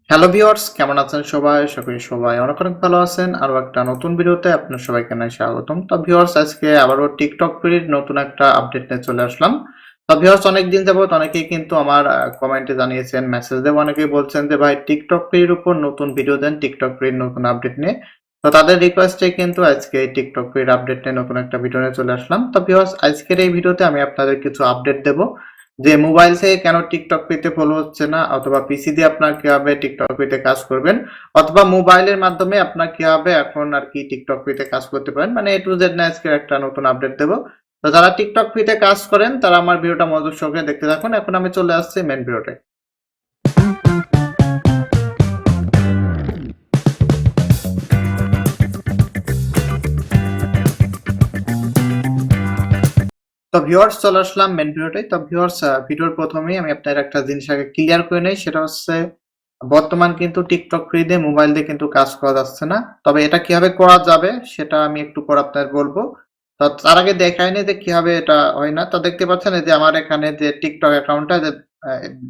Hello viewers, কেমন আছেন সবাই? আশা করি সবাই অনেক অনেক ভালো আছেন। আরো একটা নতুন ভিডিওতে আপনার সবাইকে জানাই স্বাগতম। তো ভিউয়ার্স, আজকে আবারও টিকটক ফ্রির নতুন একটা আপডেট নিয়ে চলে আসলাম। তো ভিউয়ার্স, অনেকদিন যাবত অনেকেই কিন্তু আমার কমেন্টে জানিয়েছেন, মেসেজ দিয়ে অনেকেই বলছেন যে ভাই টিকটক ফ্রির উপর নতুন ভিডিও দেন, টিকটক ফ্রির নতুন আপডেট নিয়ে। তো তাদের রিকোয়েস্টে কিন্তু আজকে এই টিকটক ফ্রির আপডেট নিয়ে নতুন একটা ভিডিও নিয়ে চলে আসলাম। তো ভিউয়ার্স, আজকের এই ভিডিওতে আমি আপনাদের কিছু আপডেট দেব যে মোবাইল থেকে কেন টিকটক পেতে ফলো হচ্ছে না, অথবা পিসি দিয়ে আপনার কিভাবে টিকটক পেতে কাজ করবেন, অথবা মোবাইলের মাধ্যমে আপনার কিভাবে এখন আর কি টিকটক পেতে কাজ করতে পারেন, মানে এ টু জেড না আজকে একটা নতুন আপডেট দেবো। তো যারা টিকটক পেতে কাজ করেন তারা আমার ভিডিওটা মনোযোগ সহকারে দেখতে থাকুন। এখন আমি চলে আসছি মেন ভিডিওতে। তো ভিউয়ার্স, চলে আসলাম মেন ভিডিওতে। তো ভিউয়ার্স, ভিডিওর প্রথমেই আমি আপনার একটা জিনিস আগে ক্লিয়ার করে নেই, সেটা হচ্ছে বর্তমান কিন্তু টিকটক ফ্রি দিয়ে মোবাইল দিয়ে কিন্তু কাজ করা যাচ্ছে না। তবে এটা কিভাবে করা যাবে সেটা আমি একটু পর আপনাদের বলবো। তো তার আগে দেখাই নি যে কিভাবে এটা হয় না। তো দেখতে পাচ্ছেন এই যে আমার এখানে যে টিকটক অ্যাকাউন্টটা যে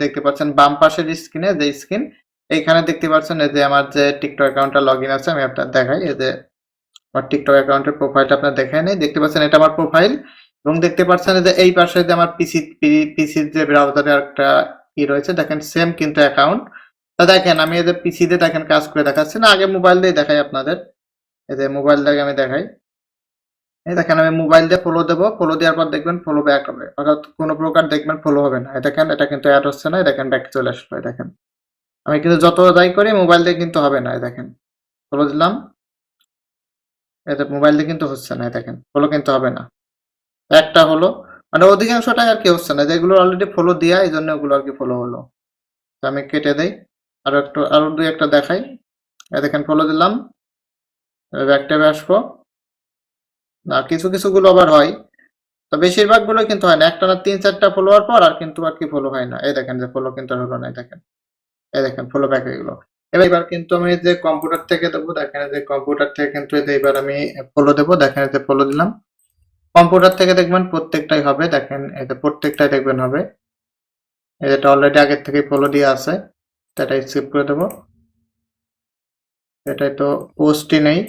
দেখতে পাচ্ছেন বাম পাশের স্ক্রিনে যে স্ক্রিন, এইখানে দেখতে পাচ্ছেন এই যে আমার যে টিকটক অ্যাকাউন্টটা লগ ইন আছে। আমি আপনার দেখাই, এই যে আমার টিকটক অ্যাকাউন্টের প্রোফাইলটা আপনার দেখাই নেই। দেখতে পাচ্ছেন এটা আমার প্রোফাইল, এবং দেখতে পাচ্ছেন যে এই পাশে যে আমার পিসির যে ব্রাউজারে একটা কি রয়েছে দেখেন, সেম কিন্তু অ্যাকাউন্ট। তা দেখেন আমি এই যে পিসি দিয়ে দেখেন কাজ করে দেখাচ্ছি না, আগে মোবাইল দিয়ে দেখাই আপনাদের। এই যে মোবাইল দিয়ে আমি দেখাই, এই দেখেন আমি মোবাইল দিয়ে ফলো দেবো, ফলো দেওয়ার পর দেখবেন ফলো ব্যাক হবে, অর্থাৎ কোনো প্রকার দেখবেন ফলো হবে না। এই দেখেন এটা কিন্তু অ্যাড হচ্ছে না, এই দেখেন ব্যাক চলে আসলো। এই দেখেন আমি কিন্তু যত যাই করি মোবাইল দিয়ে কিন্তু হবে না। এই দেখেন ফলো দিলাম, এতে মোবাইল দিয়ে কিন্তু হচ্ছে না। এই দেখেন ফলো কিন্তু হবে না, একটা হলো, মানে অধিকাংশটাই আর কি হচ্ছে না, যেগুলো অলরেডি ফলো দেয়া এই জন্য ওগুলো আর কি ফলো হলো। তো আমি কেটে দেই, আরো দুই একটা দেখাই। দেখেন ফলো দিলাম, ব্যাক ট্যাবে আসবো, না কিছু কিছু গুলো আবার হয়, তো বেশিরভাগ গুলো কিন্তু হয় না। একটা না তিন চারটা ফলোয়ার পর আর কিন্তু আর কি ফলো হয় না। এই দেখেন যে ফলো কিন্তু আর হলো না। এই দেখেন, এই দেখেন ফলো ব্যাক হয়ে গেলো। এবার কিন্তু আমি যে কম্পিউটার থেকে দেবো, দেখেন যে কম্পিউটার থেকে কিন্তু এই যে এবার আমি ফলো দেবো, দেখেন এই যে ফলো দিলাম। কম্পিউটার থেকে দেখবেন প্রত্যেকটাই হবে, দেখেন এই যে প্রত্যেকটাই দেখবেন হবে। এটা অলরেডি আগের থেকেই ফলো দিয়ে আছে, তো এটা স্কিপ করে দেবো। এটাই তো পোস্টই নেই।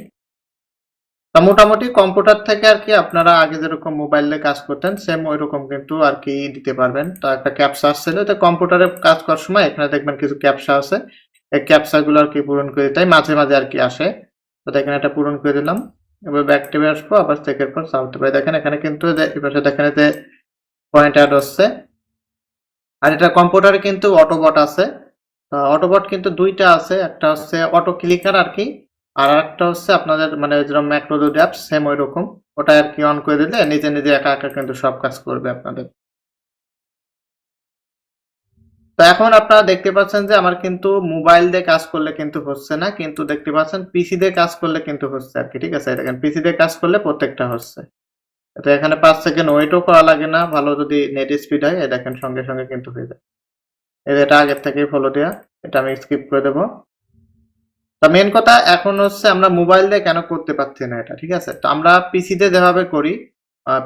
তা মোটামুটি কম্পিউটার থেকে আর কি আপনারা আগে যেরকম মোবাইলে কাজ করতেন সেম ওইরকম কিন্তু আর কি দিতে পারবেন। তো একটা ক্যাপচা আসছিল, তো কম্পিউটারে কাজ করার সময় এখানে দেখবেন কিছু ক্যাপচা আছে, এই ক্যাপচা গুলো আর কি পূরণ করে দিতে হয়, মাঝে মাঝে আর কি আসে। তো দেখেন এটা পূরণ করে দিলাম। এবার ব্যাক টেবে আসবো, আবার চেকের পর সাউথ পাই, দেখেন এখানে কিন্তু এপাশে দেখেন যে পয়েন্ট অ্যাড হচ্ছে। আর এটা কম্পিউটারে কিন্তু অটোবট আছে। অটোবট কিন্তু দুইটা আছে, একটা হচ্ছে অটো ক্লিকার আর কি, আর একটা হচ্ছে আপনাদের মানে যেরকম ম্যাক্রোডোড অ্যাপস সেম ওই রকম, ওটা আর কি অন করে দিলে নিজে নিজে একা একা কিন্তু সব কাজ করবে আপনাদের। তো এখন আপনারা দেখতে পাচ্ছেন যে আমার কিন্তু মোবাইল দিয়ে কাজ করলে কিন্তু হচ্ছে না, কিন্তু দেখতে পাচ্ছেন পিসি দিয়ে কাজ করলে কিন্তু হচ্ছে আর কি। ঠিক আছে, দেখেন পিসি দিয়ে কাজ করলে প্রত্যেকটা হচ্ছে। তো এখানে 5 সেকেন্ড ওয়েটও করা লাগে না, ভালো যদি নেট স্পিড হয়, এই দেখেন সঙ্গে সঙ্গে কিন্তু হয়ে যায়। এটা আগের থেকেই ফলো দেয়া, এটা আমি স্কিপ করে দেবো। তা মেন কথা এখন হচ্ছে আমরা মোবাইল দিয়ে কেন করতে পারছি না এটা। ঠিক আছে, তো আমরা পিসি তে যেভাবে করি,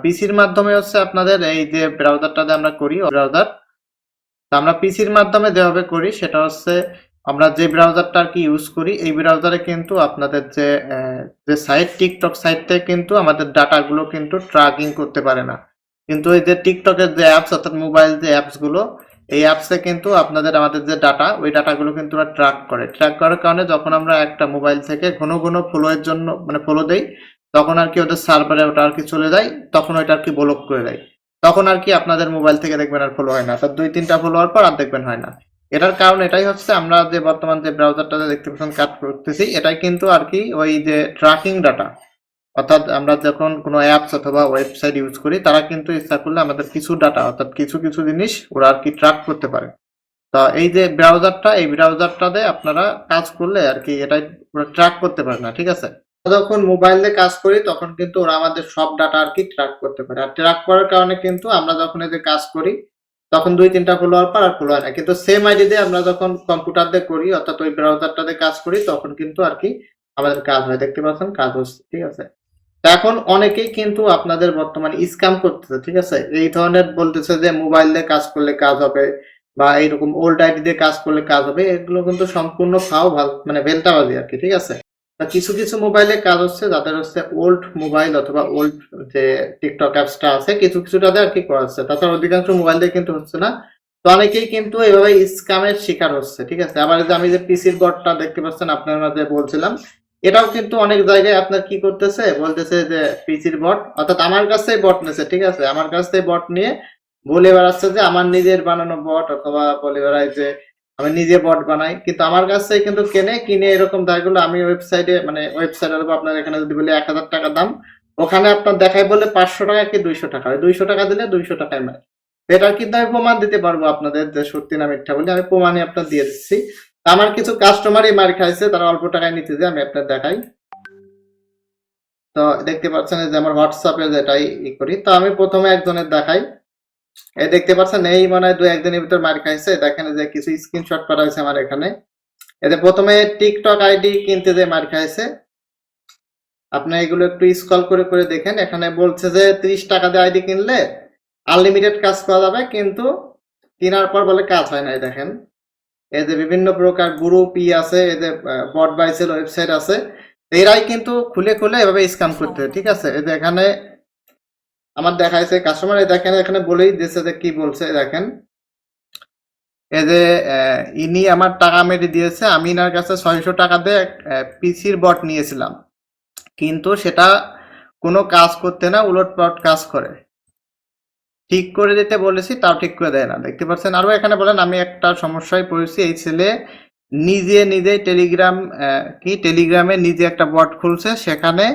পিসির মাধ্যমে হচ্ছে আপনাদের এই যে ব্রাউজারটা দিয়ে আমরা করি ব্রাউজার, তো আমরা পিসির মাধ্যমে যেভাবে করি সেটা হচ্ছে আমরা যে ব্রাউজারটা আর কি ইউজ করি, এই ব্রাউজারে কিন্তু আপনাদের যে সাইট টিকটক সাইট থেকে কিন্তু আমাদের ডাটাগুলো কিন্তু ট্র্যাকিং করতে পারে না। কিন্তু এই যে টিকটকের যে অ্যাপস, অর্থাৎ মোবাইল যে অ্যাপস গুলো, এই অ্যাপসে কিন্তু আপনাদের আমাদের যে ডাটা, ওই ডাটাগুলো কিন্তু ওরা ট্র্যাক করার কারণে যখন আমরা একটা মোবাইল থেকে ঘন ঘন ফলো এর জন্য মানে ফলো দেই, তখন আর কি ওদের সার্ভারে ওটা আর কি চলে যায়, তখন ওইটা আর কি ব্লক করে দেয়। তখন আর কি আপনাদের মোবাইল থেকে দেখবেন আর ফলো হয় না, অর্থাৎ দুই তিনটা ফলো হওয়ার পর আর দেখবেন হয় না। এটার কারণ এটাই হচ্ছে আমরা যে বর্তমান যে ব্রাউজারটা দেখতে পাচ্ছেন কাজ করতেছি, এটাই কিন্তু আর কি ওই যে ট্র্যাকিং ডাটা, অর্থাৎ আমরা যখন কোনো অ্যাপস অথবা ওয়েবসাইট ইউজ করি তারা কিন্তু ইচ্ছা করলে আমাদের কিছু ডাটা অর্থাৎ কিছু কিছু জিনিস ওরা আর কি ট্র্যাক করতে পারে। তো এই যে ব্রাউজারটা, এই ব্রাউজারটাতে আপনারা কাজ করলে আর কি এটাই ওরা ট্র্যাক করতে পারে না। ঠিক আছে, যখন মোবাইলে কাজ করি তখন কিন্তু ওরা আমাদের সব ডাটা আর কি ট্র্যাক করতে পারে, আর ট্র্যাক করার কারণে কিন্তু আমরা যখন এই যে কাজ করি তখন দুই তিনটা ফলো হওয়ার পর আর ফলো হয় না। কিন্তু সেম আইডি দিয়ে আমরা যখন কম্পিউটার দিয়ে করি অর্থাৎ ওই ব্রাউজারটাতে কাজ করি তখন কিন্তু আর কি আমাদের কাজ হয়, দেখতে পাচ্ছেন কাজ হচ্ছে। ঠিক আছে, তা এখন অনেকেই কিন্তু আপনাদের বর্তমানে স্ক্যাম করতেছে। ঠিক আছে, এই ধরনের বলতেছে যে মোবাইল দিয়ে কাজ করলে কাজ হবে, বা এইরকম ওল্ড আইডি দিয়ে কাজ করলে কাজ হবে, এগুলো কিন্তু সম্পূর্ণ ফাও মানে ভেলতাবাজি আর কি, ঠিক আছে। তা কিছু কিছু মোবাইলে কাজ হচ্ছে, যাদের হচ্ছে ওল্ড মোবাইল অথবা ওল্ড যে টিকটক অ্যাপসটা আছে, কিছু কিছুটাতে আর কি করা হচ্ছে, তাছাড়া অধিকাংশ মোবাইল দিয়ে কিন্তু হচ্ছে না। তো অনেকেই কিন্তু এভাবে স্ক্যামের শিকার হচ্ছে, ঠিক আছে। আবার যে আমি যে পিসির বটটা দেখতে পাচ্ছেন আপনার মাঝে বলছিলাম, এটাও কিন্তু অনেক জায়গায় আপনার কি করতেছে, বলতেছে যে পিসির বট, অর্থাৎ আমার কাছে বট নিয়েছে, ঠিক আছে, আমার কাছ থেকে বট নিয়ে বলে বেড়াচ্ছে যে আমার নিজের বানানো বট, অথবা বলে বেড়ায় যে আমি নিজে বট বানাই, কিন্তু আমার কাছ থেকে কিন্তু কিনে এরকম দেখাগুলো আমি ওয়েবসাইটে, মানে ওয়েবসাইটে আপনার এখানে যদি বলি 1000 টাকা দাম, ওখানে আপনার দেখায় বলে 500 টাকা কি 200 টাকা, 200 টাকা দিলে 200 টাকায় মাল। এটা কিন্তু আমি প্রমাণ দিতে পারবো আপনাদের যে সত্যি না মিথ্যা বলে, আমি প্রমাণই আপনার দিয়ে দিচ্ছি। আমার কিছু কাস্টমারই মার খাইছে, তারা অল্প টাকায় নিতে যে, আমি আপনার দেখাই। তো দেখতে পাচ্ছেন যে আমার হোয়াটসঅ্যাপে যেটাই করি, তো আমি প্রথমে একজনের দেখাই। এই দেখতে পাচ্ছেন, এই মনে হয় 2-1 দিনের ভিতর মার খাইছে, দেখেন যে কিছু স্ক্রিনশট করা হয়েছে আমার এখানে। এতে প্রথমে টিকটক আইডি কিনতে যে মার খাইছে, আপনি এগুলো একটু স্ক্রল করে করে দেখেন, এখানে বলছে যে 30 টাকা দিয়ে আইডি কিনলে আনলিমিটেড কাজ করা যাবে, কিন্তু কেনার পর বলে কাজ হয় না। দেখেন, এই যে বিভিন্ন প্রকার গ্রুপ আছে, এই যে বট বাইসেল ওয়েবসাইট আছে, এরাই কিন্তু খুলে খুলে এভাবে স্ক্যাম করতে হয়, ঠিক আছে। এই যে এখানে আমার দেখাইছে কাস্টমার, দেখেন এখানে বলেই দিয়েছে যে কি বলছে, দেখেন এই যে ইনি আমার টাকা মেরে দিয়েছে, আমি এনার কাছে 600 টাকা দিয়ে পিসির বট নিয়েছিলাম, কিন্তু সেটা কোনো কাজ করতে না, উলটপালট কাজ করে। ঠিক করে দিতে বলেছি, তাও ঠিক করে দেয় না, দেখতে পাচ্ছেন। আরো এখানে বলেন আমি একটা সমস্যায় পড়েছি, এই ছেলে নিজেই টেলিগ্রামে নিজে একটা বট খুলছে, সেখানে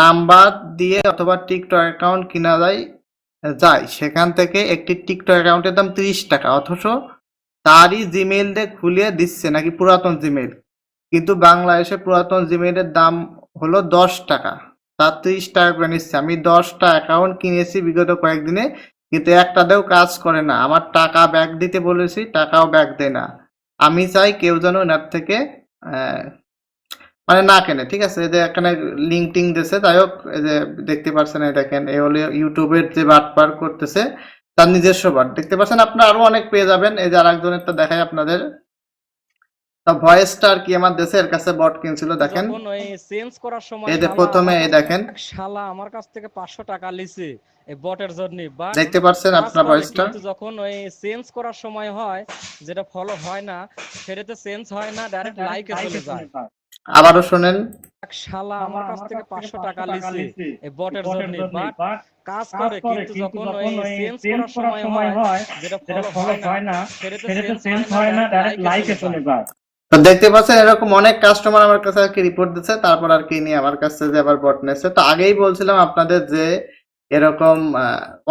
নাম্বার দিয়ে অথবা টিকটক অ্যাকাউন্ট কিনা যায়, সেখান থেকে একটি টিকটক অ্যাকাউন্টের দাম 30 টাকা, অথচ তারই জিমেইল দিয়ে খুলে দিচ্ছে নাকি পুরাতন জিমেইল, কিন্তু বাংলাদেশে পুরাতন জিমেইলের দাম হলো 10 টাকা, তার 30 টাকা করে নিচ্ছে। আমি 10টা অ্যাকাউন্ট কিনেছি বিগত কয়েকদিনে, কিন্তু একটাতেও কাজ করে না। আমার টাকা ব্যাক দিতে বলেছি, টাকাও ব্যাক দেয় না। আমি চাই কেউ যেন এনার থেকে আহ, মানে না কেনে, ঠিক আছে। এই যে এখানে লিঙ্ক টিঙ্ক দিয়েছে, যাই হোক, এই যে দেখতে পাচ্ছেন, এই দেখেন, এই হলো ইউটিউবের যে বাটপার করতেছে, তার নিজস্ব বাট, দেখতে পাচ্ছেন। আপনারা আরো অনেক পেয়ে যাবেন, এই যে আরেকজনেরটা দেখাই আপনাদের। তা ভয়েসটা আর কি আমার দেশে, এর কাছে বট কিনছিল, দেখেন যখন ওই চেঞ্জ করার সময় এই যে প্রথমে এই দেখেন, শালা আমার কাছ থেকে 500 টাকা লিছে এই বটের জন্য, বা দেখতে পাচ্ছেন কাজ আপনার করে, ভয়েসটা। কিন্তু যখন ওই চেঞ্জ করার সময় হয়, যেটা ফলো হয় না, সেটাতে চেঞ্জ হয় না, ডাইরেক্ট লাইকে চলে যায়। আবারও শোনেন, শালা আমার কাছ থেকে 500 টাকা লিছে এই বটের জন্য, বাট কাজ করে, কিন্তু যখন ওই চেঞ্জ করার সময় হয়, যেটা ফলো হয় না, সেটাতে চেঞ্জ হয় না, ডাইরেক্ট লাইকে চলে যায়। তো দেখতে পাচ্ছেন এরকম অনেক কাস্টমার আমার কাছে আর কি রিপোর্ট দিচ্ছে, তারপর আর কি নিয়ে আমার কাছে যে আবার বট নিয়েছে। তো আগেই বলছিলাম আপনাদের যে এরকম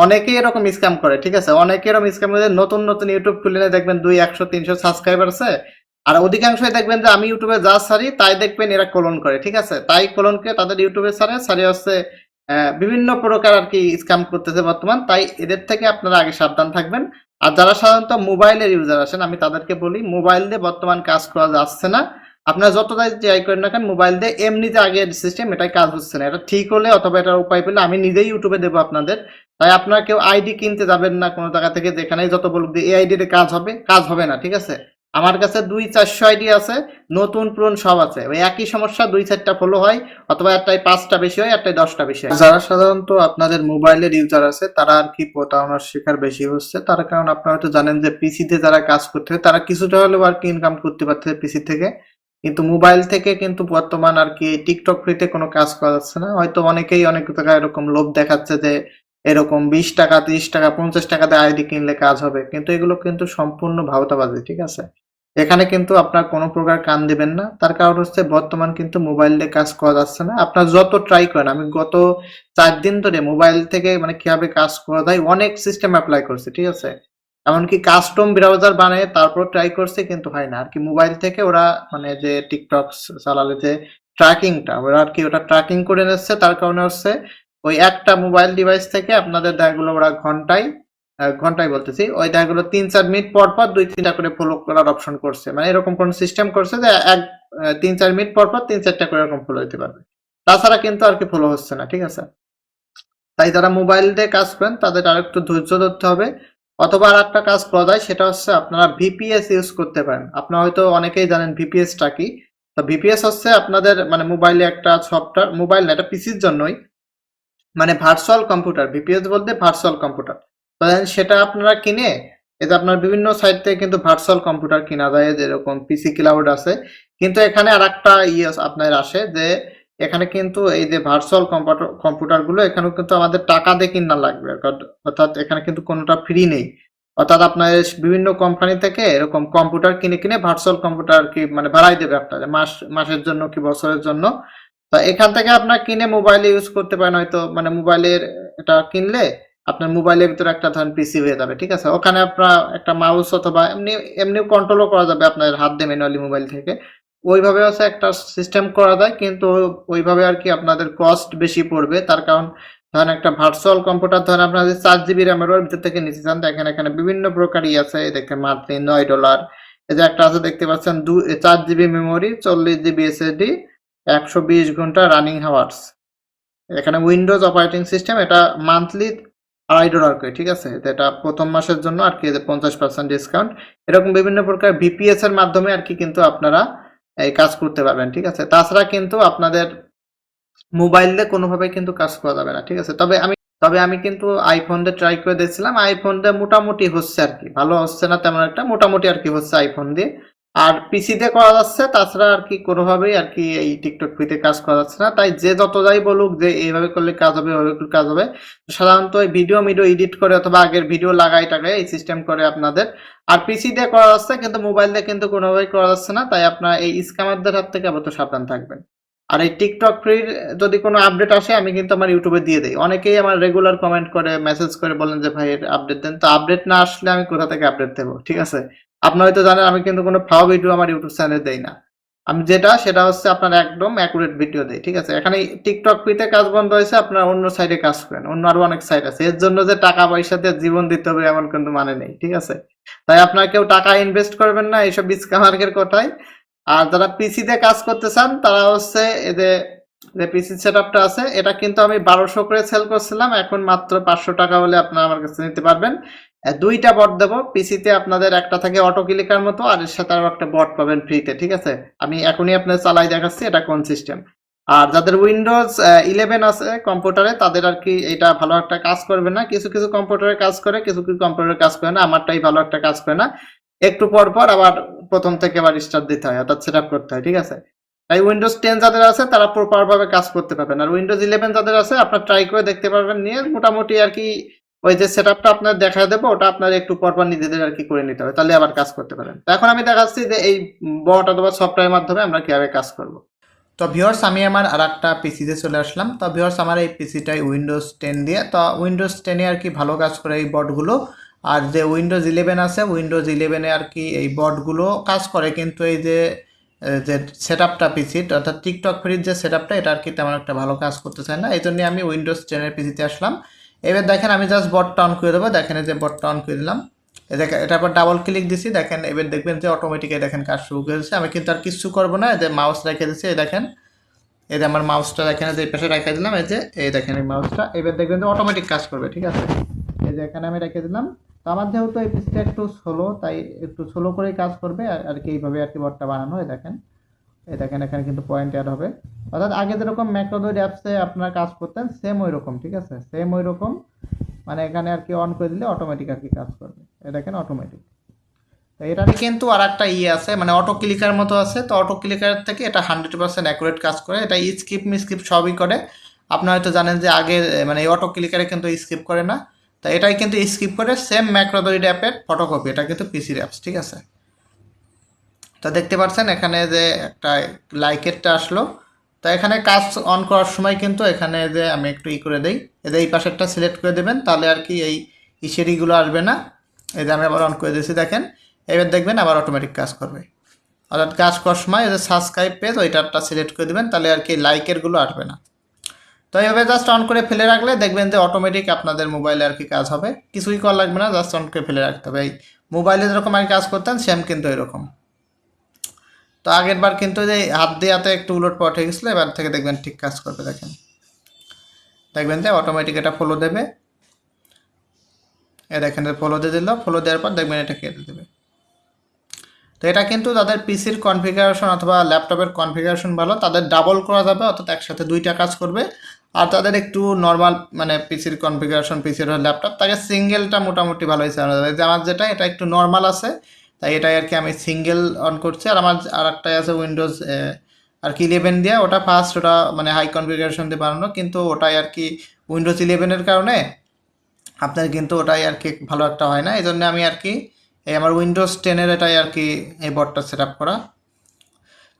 অনেকেই এরকম স্ক্যাম করে, ঠিক আছে। অনেকে এরকম স্ক্যাম করে, নতুন নতুন ইউটিউব খুলে দেখবেন 200-100-300 সাবস্ক্রাইবার আছে, আর অধিকাংশই দেখবেন যে আমি ইউটিউবে যা ছাড়ি তাই দেখবেন এরা কোলন করে, ঠিক আছে। তাই কোলনকে তাদের ইউটিউবে ছাড়ে হচ্ছে বিভিন্ন প্রকার আর কি স্ক্যাম করতেছে বর্তমান। তাই এদের থেকে আপনারা আগে সাবধান থাকবেন। আর যারা সাধারণত মোবাইলের ইউজার আছেন, আমি তাদেরকে বলি, মোবাইল দিয়ে বর্তমান কাজ করা যাচ্ছে না। আপনারা যতটাই ট্রাই করেন না কেন, মোবাইল দিয়ে এমনি যে আগের সিস্টেম, এটাই কাজ হচ্ছে না। এটা ঠিক হলে অথবা এটার উপায় পেলে আমি নিজেই ইউটিউবে দেবো আপনাদের। তাই আপনারা কেউ আইডি কিনতে যাবেন না কোনো জায়গা থেকে, যেখানে যত বলুক যে এই আইডি কাজ হবে না, ঠিক আছে। আমার কাছে 200-400 আইডি আছে, নতুন পুরন সব আছে, ওই একই সমস্যা, 2-4টা ফলো হয়, অথবা একটাই 5টা বেশি হয়, একটাই 10টা বেশি হয়। যারা সাধারণত আপনাদের মোবাইলের ইউজার আছে, তারা আর কি প্রতারণার শিকার বেশি হচ্ছে, তার কারণ আপনারা হয়তো জানেন যে পিসিতে যারা কাজ করতে, তারা কিছুটা হলেও আর কি ইনকাম করতে পারছে পিসি থেকে, কিন্তু মোবাইল থেকে কিন্তু বর্তমান আর কি টিকটক ফ্রিতে কোনো কাজ করা যাচ্ছে না। হয়তো অনেকেই অনেক জায়গায় এরকম লোভ দেখাচ্ছে যে এরকম 20 টাকা, 30 টাকা, 50 টাকা দিয়ে আইডি কিনলে কাজ হবে, কিন্তু এগুলো কিন্তু সম্পূর্ণ ভাওতাবাজি, ঠিক আছে। এখানে কিন্তু আপনার কোনো প্রকার কান দিবেন না, তার কারণ হচ্ছে বর্তমান কিন্তু মোবাইল দিয়ে কাজ করা যাচ্ছে না। আপনার যত ট্রাই করেন, আমি গত 4 দিন ধরে মোবাইল থেকে মানে কিভাবে কাজ করা যায় অনেক সিস্টেম অ্যাপ্লাই করছি, ঠিক আছে। এমনকি কাস্টম ব্রাউজার বানিয়ে তারপর ট্রাই করছে, কিন্তু হয় না আর কি। মোবাইল থেকে ওরা মানে যে টিকটক চালালে যে ট্র্যাকিংটা, ওরা আর কি ওটা ট্র্যাকিং করে নিচ্ছে, তার কারণে হচ্ছে ওই একটা মোবাইল ডিভাইস থেকে আপনাদের দেখাগুলো ওরা ঘন্টায় বলতেছি, ওই দেখাগুলো 3-4 মিনিট পর পর 2-3টা করে ফলো করার অপশন করছে, মানে এরকম কোন সিস্টেম করছে যে 3-4 মিনিট পর পর 3-4টা করে এরকম ফলো দিতে পারবে। তাছাড়া কিন্তু আর কি ফলো হচ্ছে না, ঠিক আছে। তাই যারা মোবাইল দিয়ে কাজ করেন তাদের আরেকটু ধৈর্য ধরতে হবে। অথবা আর একটা কাজ করা যায়, সেটা হচ্ছে আপনারা ভিপিএস ইউজ করতে পারেন। আপনারা হয়তো অনেকেই জানেন ভিপিএসটা কি। তো ভিপিএস হচ্ছে আপনাদের মানে মোবাইলে একটা সফটওয়্যার, মোবাইল না, এটা পিসির জন্যই, মানে ভার্চুয়াল কম্পিউটার। ভিপিএস বলতে ভার্চুয়াল কম্পিউটার। তো সেটা আপনারা কিনে, এই যে আপনার বিভিন্ন সাইট থেকে কিন্তু ভার্চুয়াল কম্পিউটার কিনা যায়, যেরকম পিসি ক্লাউড আছে। কিন্তু এখানে আর একটা ইয়ে আপনার আসে যে এখানে কিন্তু এই যে ভার্চুয়াল কম্পিউটার গুলো এখানেও কিন্তু আমাদের টাকা দিয়ে কিনা লাগবে, অর্থাৎ এখানে কিন্তু কোনোটা ফ্রি নেই। অর্থাৎ আপনার বিভিন্ন কোম্পানি থেকে এরকম কম্পিউটার কিনে কিনে ভার্চুয়াল কম্পিউটার কি মানে ভাড়াই দেবে আপনার মাসের জন্য কি বছরের জন্য। তো এখান থেকে আপনার কিনে মোবাইলে ইউজ করতে পারেন, হয়তো মানে মোবাইলের এটা কিনলে আপনার মোবাইলের ভিতরে একটা ধরেন পিসি হয়ে যাবে, ঠিক আছে। ওখানে আপনার একটা মাউস অথবা এমনি এমনি কন্ট্রোলও করা যাবে আপনার হাত দিয়ে ম্যানুয়ালি মোবাইল থেকে। ওইভাবে হচ্ছে একটা সিস্টেম করা যায়, কিন্তু ওইভাবে আর কি আপনাদের কস্ট বেশি পড়বে। তার কারণ ধরেন একটা ভার্চুয়াল কম্পিউটার ধরেন আপনার যদি 4 জিবি র্যামের ভিতর থেকে নিতে চান, দেখেন এখানে বিভিন্ন প্রকারই আছে। এই দেখেন মান্থলি $9। এই যে একটা আছে দেখতে পাচ্ছেন 4 জিবি মেমোরি, 40 জিবি এসএসডি, 120 ঘন্টা রানিং হাওয়ার্স। এখানে উইন্ডোজ অপারেটিং সিস্টেম, এটা মান্থলি $2.5 করে, ঠিক আছে। এটা প্রথম মাসের জন্য আর কি 50% ডিসকাউন্ট। এরকম বিভিন্ন প্রকার ভিপিএস এর মাধ্যমে আর কি কিন্তু আপনারা এই কাজ করতে পারবেন, ঠিক আছে। তাছাড়া কিন্তু আপনাদের মোবাইল দিয়ে কোনোভাবে কিন্তু কাজ করা যাবে না, ঠিক আছে। তবে আমি কিন্তু আইফোন দিয়ে ট্রাই করে দেখছিলাম, আইফোন দিয়ে মোটামুটি হচ্ছে আর কি, ভালো হচ্ছে না তেমন একটা, মোটামুটি আর কি হচ্ছে আইফোন দিয়ে। আর পিসি দিয়ে করা যাচ্ছে, তাছাড়া আর কি কোনোভাবেই আর কি এই টিকটক ফ্রিতে কাজ করা যাচ্ছে না। তাই যে যত যাই বলুক যে এইভাবে করলে কাজ হবে, ওইভাবে করলে কাজ হবে, সাধারণত এই ভিডিও এডিট করে অথবা আগের ভিডিও লাগাই টাগাই এই সিস্টেম করে আপনাদের। আর পিসি দিয়ে করা যাচ্ছে, কিন্তু মোবাইল দিয়ে কিন্তু কোনোভাবেই করা যাচ্ছে না। তাই আপনার এই স্ক্যামারদের হাত থেকে আপাতত সাবধান থাকবেন। আর এই টিকটক ফ্রির যদি কোনো আপডেট আসে আমি কিন্তু আমার ইউটিউবে দিয়ে দিই। অনেকেই আমার রেগুলার কমেন্ট করে, মেসেজ করে বলেন যে ভাই এর আপডেট দেন। তো আপডেট না আসলে আমি কোথা থেকে আপডেট দেবো, ঠিক আছে। আপনারা হয়তো জানেন আমি কিন্তু কোনো ফাও ভিডিও আমার ইউটিউব চ্যানেলে দেই না। আমি সেটা হচ্ছে আপনার একদম অ্যাকুরেট ভিডিও দেই, ঠিক আছে। এখানে টিকটক ফ্রিতে কাজ বন্ধ হয়েছে, আপনার অন্য সাইডে কাজ করেন, অন্য আরো অনেক সাইট আছে। এর জন্য যে টাকা পয়সা দিয়ে জীবন দিতে হবে এমন কিন্তু মানে নেই, ঠিক আছে। তাই আপনারা কেউ টাকা ইনভেস্ট করবেন না এইসব স্ক্যামারদের কথায়। আর যারা পিসি তে কাজ করতে চান তারা হচ্ছে এদের যে পিসি সেটআপটা আছে, এটা কিন্তু আমি 1200 করে সেল করছিলাম, এখন মাত্র 500 টাকা হলে আপনারা আমার কাছে নিতে পারবেন। দুইটা বট দেবো পিসিতে আপনাদের, একটা থাকে অটো ক্লিকার মতো, আর এর সাথে আরো একটা বট পাবেন ফ্রিতে, ঠিক আছে। আমি এখনই আপনার চালাই দেখাচ্ছি এটা কোন সিস্টেম। আর যাদের উইন্ডোজ 11 আছে কম্পিউটারে, তাদের আর কি এটা ভালো একটা কাজ করবে না। কিছু কিছু কম্পিউটারে কাজ করে, কিছু কিছু কম্পিউটারে কাজ করে না, আমারটাই ভালো একটা কাজ করে না। একটু পর পর আবার প্রথম থেকে আবার স্টার্ট দিতে হয়, অর্থাৎ সেট আপ করতে হয়, ঠিক আছে। তাই উইন্ডোজ 10 যাদের আছে তারা প্রপার ভাবে কাজ করতে পারবেন। আর উইন্ডোজ 11 যাদের আছে আপনার ট্রাই করে দেখতে পারবেন, নিয়ে মোটামুটি আর কি ওই যে সেট আপটা আপনার দেখা দেবো, ওটা আপনার একটু পর পর নিজেদের আর কি করে নিতে হবে, তাহলে আবার কাজ করতে পারেন। তো এখন আমি দেখাচ্ছি যে এই বট অথবা সফটওয়্যারের মাধ্যমে আমরা কিভাবে কাজ করব। তো ভিউয়ার্স আমি আমার আর একটা পিসিতে চলে আসলাম। তো ভিউয়ার্স আমার এই পিসিটাই উইন্ডোজ 10 দিয়ে। তো উইন্ডোজ 10 এ আর কি ভালো কাজ করে এই বটগুলো। আর যে উইন্ডোজ 11 আছে, উইন্ডোজ 11 এ আর কি এই বটগুলো কাজ করে, কিন্তু এই যে যে সেট আপটা পিসির, অর্থাৎ টিকটক ফ্রির যে সেট আপটা, এটা আর কি তেমন একটা ভালো কাজ করতে চায় না। এই জন্য আমি উইন্ডোজ 10 এর পিসিতে আসলাম। এবার দেখেন আমি জাস্ট বটটা অন করে দেবো, দেখেন এই যে বটটা অন করে দিলাম। দেখেন এটার পর ডাবল ক্লিক দিছি, দেখেন এবার দেখবেন যে অটোমেটিক দেখেন কাজ শুরু করেছে। আমি কিন্তু আর কিছু করবো না, এই যে মাউস রেখে দিচ্ছি, এই দেখেন এই যে আমার মাউসটা দেখেন যে এই পাশে রেখে দিলাম, এই যে এই দেখেন এই মাউসটা, এবার দেখবেন যে অটোমেটিক কাজ করবে, ঠিক আছে। এই যে এখানে আমি রেখে দিলাম। তো আমার যেহেতু এই পিসটা একটু স্লো, তাই একটু স্লো করেই কাজ করবে আর কি, এইভাবে আর কি বটটা বানানো হয়। দেখেন এই দেখেন এখানে কিন্তু পয়েন্ট অ্যাড হবে, অর্থাৎ আগে যেরকম ম্যাক্রোডয়েড অ্যাপসে আপনারা কাজ করতেন সেম ওই রকম, ঠিক আছে, সেম ওই রকম। মানে এখানে আর কি অন করে দিলে অটোমেটিক আর কি কাজ করবে, এই দেখেন অটোমেটিক। তো এটাতে কিন্তু আর একটা আছে, মানে অটো ক্লিকার মতো আছে। তো অটো ক্লিকার থেকে এটা 100% অ্যাকুরেট কাজ করে, এটা স্কিপ মিস্কিপ সবই করে। আপনারা হয়তো জানেন যে আগে মানে এই অটো ক্লিকারে কিন্তু স্কিপ করে না, তো এটাই কিন্তু স্কিপ করে। সেম ম্যাক্রোডয়েড অ্যাপের ফটোকপি, এটা কিন্তু পিসির অ্যাপস, ঠিক আছে। তো দেখতে পাচ্ছেন এখানে যে একটা লাইকেরটা আসলো। তো এখানে কাজ অন করার সময় কিন্তু এখানে যে আমি একটু করে দেই, এদের এই পাশেরটা সিলেক্ট করে দেবেন, তাহলে আর কি এই ইসেরিগুলো আসবে না। এই যে আমি আবার অন করে দিয়েছি, দেখেন এবার দেখবেন আবার অটোমেটিক কাজ করবে। অর্থাৎ কাজ করার সময় এই যে সাবস্ক্রাইব পেজ ওইটারটা সিলেক্ট করে দেবেন, তাহলে আর কি লাইকেরগুলো আসবে না। তো এইভাবে জাস্ট অন করে ফেলে রাখলে দেখবেন যে অটোমেটিক আপনাদের মোবাইলে আর কি কাজ হবে, কিছুই করা লাগবে না, জাস্ট অন করে ফেলে রাখতে হবে। এই মোবাইলে যেরকম আর কাজ করতেন সেম কিন্তু এরকম। তো আগের বার কিন্তু যে হাত দিয়ে হাতে একটু উলট পালট হয়ে গেছিলো, এবার থেকে দেখবেন ঠিক কাজ করবে। দেখেন দেখবেন যে অটোমেটিক এটা ফলো দেবে। এটা এখানে ফলো দিয়ে দিল, ফলো দেওয়ার পর দেখবেন এটা কেটে দেবে। তো এটা কিন্তু তাদের পিসির কনফিগারেশন অথবা ল্যাপটপের কনফিগারেশন ভালো, তাদের ডাবল করা যাবে, অর্থাৎ একসাথে দুইটা কাজ করবে। আর তাদের একটু নর্মাল মানে পিসির কনফিগারেশন, পিসির ল্যাপটপ, তাকে সিঙ্গেলটা মোটামুটি ভালোই চালানো যাবে। যে আমার যেটা এটা একটু নর্মাল আছে, তাই এটাই আর কি আমি সিঙ্গেল অন করছি। আর আমার আর একটাই আছে উইন্ডোজ আর কি 11 দিয়ে, ওটা ফার্স্ট, ওটা মানে হাই কনফিগারেশন দিয়ে বানানো, কিন্তু ওটাই আর কি উইন্ডোজ 11-এর কারণে আপনার কিন্তু ওটাই আর কি ভালো একটা হয় না। এই জন্য আমি আর কি এই আমার উইন্ডোজ 10-এর এটাই আর কি এই বটটা সেট আপ করা।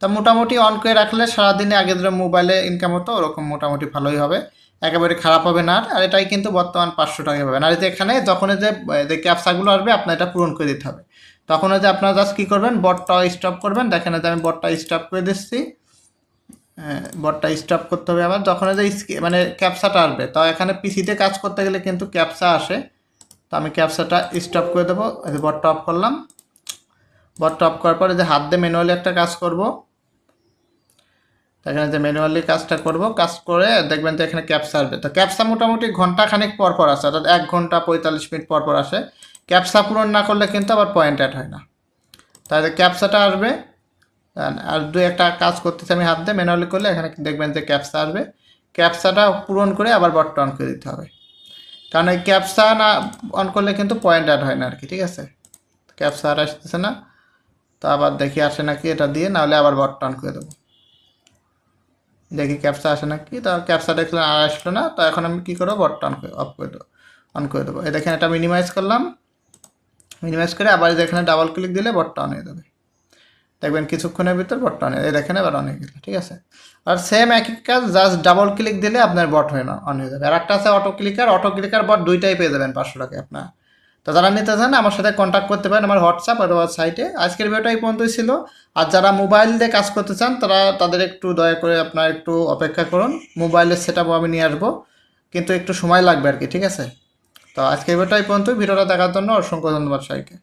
তা মোটামুটি অন করে রাখলে সারাদিনে আগে ধরে মোবাইলে ইনকাম হতো ওরকম মোটামুটি ভালোই হবে, একেবারে খারাপ হবে না। আর এটাই কিন্তু বর্তমান 500 টাকা পাবেন। আর এই যে এখানে যখন যে ক্যাপচাগুলো আসবে আপনার এটা পূরণ করে দিতে হবে। তখন যে আপনারা জাস্ট কী করবেন, বটটা স্টপ করবেন। দেখেন যে আমি বটটা স্টপ করে দিচ্ছি, বটটা স্টপ করতে হবে। আবার যখন যে মানে ক্যাপচাটা আসবে, তো এখানে পিসিতে কাজ করতে গেলে কিন্তু ক্যাপচা আসে। তো আমি ক্যাপচাটা স্টপ করে দেবো, এই যে বটটা অফ করলাম। বটটা অফ করার পরে যে হাত দিয়ে ম্যানুয়ালি একটা কাজ করব, এখানে যে ম্যানুয়ালি কাজটা করব, কাজ করে দেখবেন যে এখানে ক্যাপচা আসবে। তো ক্যাপচা মোটামুটি ঘন্টা খানেক পর পর আসে, অর্থাৎ 1 ঘন্টা 45 মিনিট পর পর আসে। ক্যাপচা পূরণ না করলে কিন্তু আবার পয়েন্ট অ্যাড হয় না। তাহলে ক্যাপচাটা আসবে। আর দুই একটা কাজ করতেছে আমি হাত দিয়ে ম্যানুয়ালি করলে, এখানে দেখবেন যে ক্যাপচা আসবে। ক্যাপচাটা পূরণ করে আবার বটটা অন করে দিতে হবে, কারণ এই ক্যাপচা না অন করলে কিন্তু পয়েন্ট অ্যাড হয় না আর কি। ঠিক আছে, ক্যাপচা আর আসতেছে না, তো আবার দেখি আসে নাকি এটা দিয়ে, নাহলে আবার বটটা অন করে দেবো। দেখি ক্যাপচা আসে নাকি, তো ক্যাপচা দেখলে আর আসলো না। তো এখন আমি কী করবো, বটটা অফ করে দেবো, অন করে দেবো। এই দেখেন এটা মিনিমাইজ করলাম, মিনিমাইজ করে আবার এখানে ডাবল ক্লিক দিলে বটটা অন হয়ে যাবে। দেখবেন কিছুক্ষণের ভিতর বটটা অন হয়ে, এই দেখেন এবার অন হয়ে গেল। ঠিক আছে, আর সেম একই কাজ, জাস্ট ডাবল ক্লিক দিলে আপনার বট হয়ে না অন হয়ে যাবে। আর একটা আছে অটো ক্লিকার বট, দুইটাই পেয়ে যাবেন 500 টাকায় আপনার। তো যারা নিতে চান আমার সাথে কন্ট্যাক্ট করতে পারেন আমার হোয়াটসঅ্যাপ অথবা সাইটে। আজকের ভিডিওটা এই পর্যন্তই ছিল। আর যারা মোবাইল দিয়ে কাজ করতে চান তাদের একটু দয়া করে আপনার একটু অপেক্ষা করুন, মোবাইলের সেট আপও আমি নিয়ে আসবো, কিন্তু একটু সময় লাগবে আর কি। ঠিক আছে, তো আজকের ভিডিওটা এই পর্যন্তই। ভিডিওটা দেখার জন্য অসংখ্য ধন্যবাদ সবাইকে।